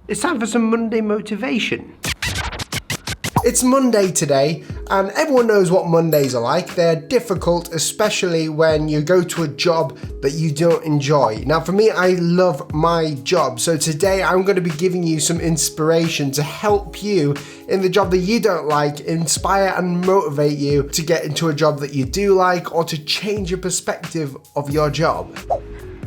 It's time for some Monday motivation. It's Monday today, and everyone knows what Mondays are like. They're difficult, especially when you go to a job that you don't enjoy. Now, for me, I love my job. So today I'm going to be giving you some inspiration to help you in the job that you don't like, inspire and motivate you to get into a job that you do like, or to change your perspective of your job.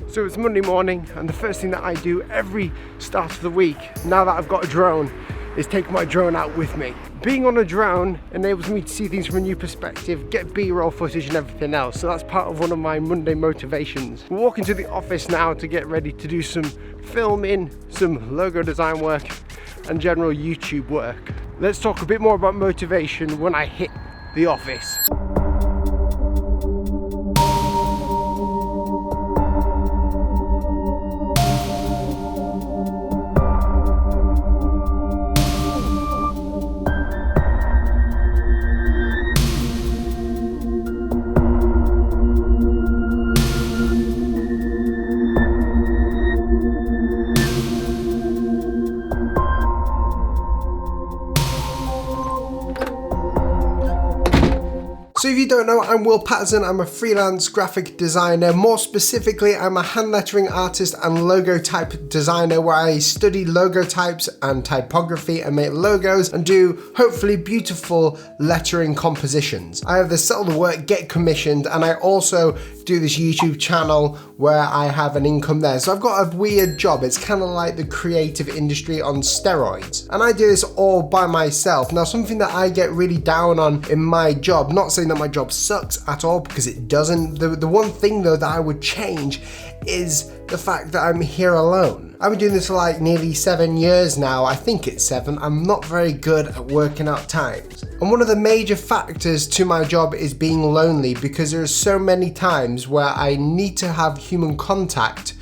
So it's Monday morning, and the first thing that I do every start of the week, now that I've got a drone, is take my drone out with me. Being on a drone enables me to see things from a new perspective, get B-roll footage and everything else. So that's part of one of my Monday motivations. We're walking to the office now to get ready to do some filming, some logo design work and general YouTube work. Let's talk a bit more about motivation when I hit the office. So if you don't know, I'm Paterson. I'm a freelance graphic designer. More specifically, I'm a hand lettering artist and logo type designer where I study logo types and typography and make logos and do hopefully beautiful lettering compositions. I either sell the work, get commissioned, and I also do this YouTube channel where I have an income there. So I've got a weird job. It's kind of like the creative industry on steroids. And I do this all by myself. Now, something that I get really down on in my job, not saying that my job sucks at all, because it doesn't. The one thing though that I would change is the fact that I'm here alone. I've been doing this for like nearly 7 years now. I think it's 7. I'm not very good at working out times. And one of the major factors to my job is being lonely, because there are so many times where I need to have human contact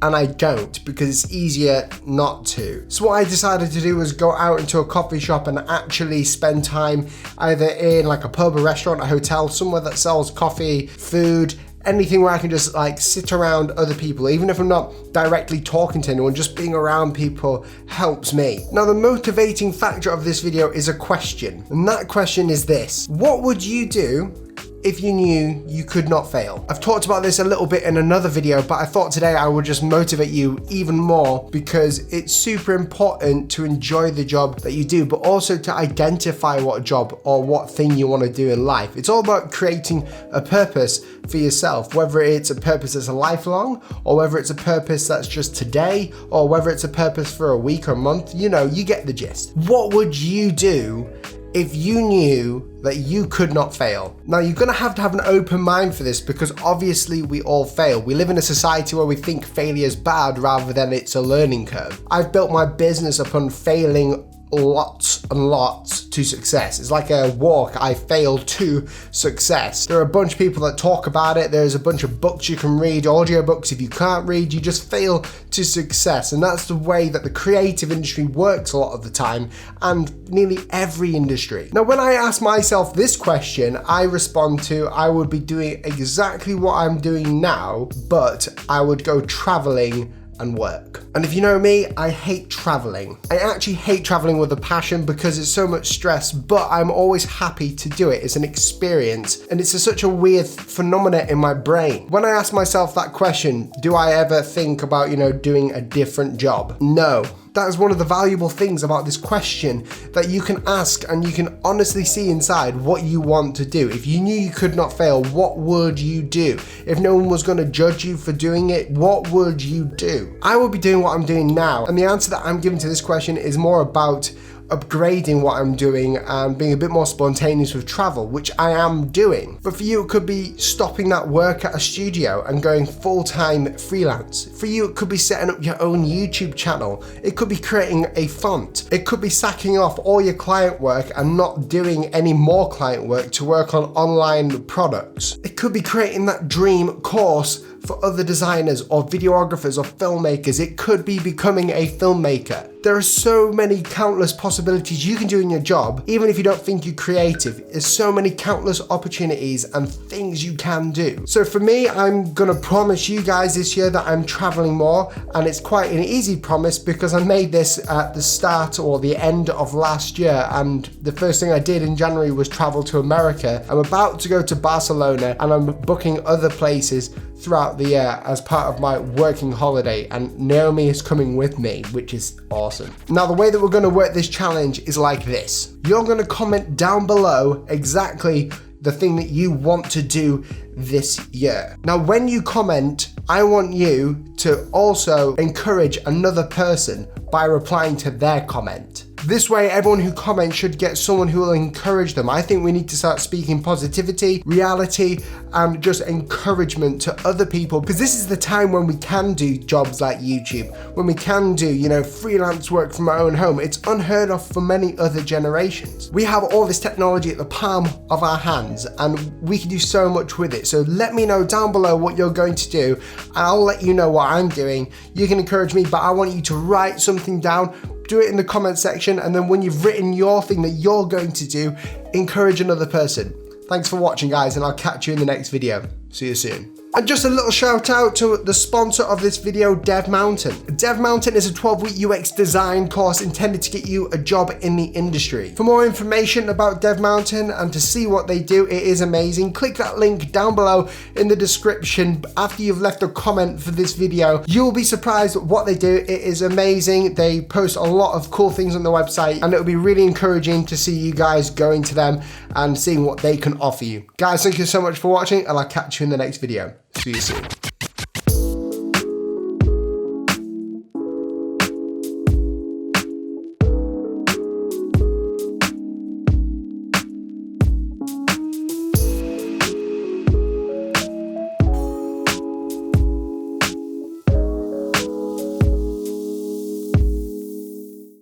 and I don't, because it's easier not to. So what I decided to do was go out into a coffee shop and actually spend time either in like a pub, a restaurant, a hotel, somewhere that sells coffee, food, anything where I can just like sit around other people. Even if I'm not directly talking to anyone, just being around people helps me. Now, the motivating factor of this video is a question, and that question is this: what would you do if you knew you could not fail? I've talked about this a little bit in another video, but I thought today I would just motivate you even more, because it's super important to enjoy the job that you do, but also to identify what job or what thing you want to do in life. It's all about creating a purpose for yourself, whether it's a purpose that's a lifelong, or whether it's a purpose that's just today, or whether it's a purpose for a week or a month. You know, you get the gist. What would you do if you knew that you could not fail? Now, you're gonna have to have an open mind for this, because obviously we all fail. We live in a society where we think failure is bad rather than it's a learning curve. I've built my business upon failing lots and lots to success. It's like a walk. I failed to success. There are a bunch of people that talk about it. There's a bunch of books you can read, audio books. If you can't read, you just fail to success. And that's the way that the creative industry works a lot of the time, and nearly every industry. Now, when I ask myself this question, I respond to, I would be doing exactly what I'm doing now, but I would go traveling and work. And if you know me, I hate traveling. I actually hate traveling with a passion, because it's so much stress, but I'm always happy to do it. It's an experience, and it's such a weird phenomenon in my brain. When I ask myself that question, do I ever think about, doing a different job? No. That is one of the valuable things about this question, that you can ask and you can honestly see inside what you want to do. If you knew you could not fail, what would you do? If no one was going to judge you for doing it, what would you do? I would be doing what I'm doing now. And the answer that I'm giving to this question is more about upgrading what I'm doing and being a bit more spontaneous with travel, which I am doing. But for you, it could be stopping that work at a studio and going full-time freelance. For you, it could be setting up your own YouTube channel. It could be creating a font. It could be sacking off all your client work and not doing any more client work to work on online products. It could be creating that dream course for other designers or videographers or filmmakers. It could be becoming a filmmaker. There are so many countless possibilities you can do in your job, even if you don't think you're creative. There's so many countless opportunities and things you can do. So for me, I'm gonna promise you guys this year that I'm traveling more, and it's quite an easy promise because I made this at the start or the end of last year, and the first thing I did in January was travel to America. I'm about to go to Barcelona, and I'm booking other places throughout the year as part of my working holiday, and Naomi is coming with me, which is awesome. Now, the way that we're going to work this challenge is like this. You're going to comment down below exactly the thing that you want to do this year. Now, when you comment, I want you to also encourage another person by replying to their comment. This way, everyone who comments should get someone who will encourage them. I think we need to start speaking positivity, reality, and just encouragement to other people, because this is the time when we can do jobs like YouTube, when we can do, freelance work from our own home. It's unheard of for many other generations. We have all this technology at the palm of our hands, and we can do so much with it. So let me know down below what you're going to do, and I'll let you know what I'm doing. You can encourage me, but I want you to write something down. Do it in the comment section, and then when you've written your thing that you're going to do, encourage another person. Thanks for watching, guys, and I'll catch you in the next video. See you soon. And just a little shout out to the sponsor of this video, Dev Mountain. Dev Mountain is a 12-week UX design course intended to get you a job in the industry. For more information about Dev Mountain and to see what they do, it is amazing. Click that link down below in the description after you've left a comment for this video. You'll be surprised at what they do. It is amazing. They post a lot of cool things on the website, and it'll be really encouraging to see you guys going to them and seeing what they can offer you. Guys, thank you so much for watching, and I'll catch you in the next video. See you soon.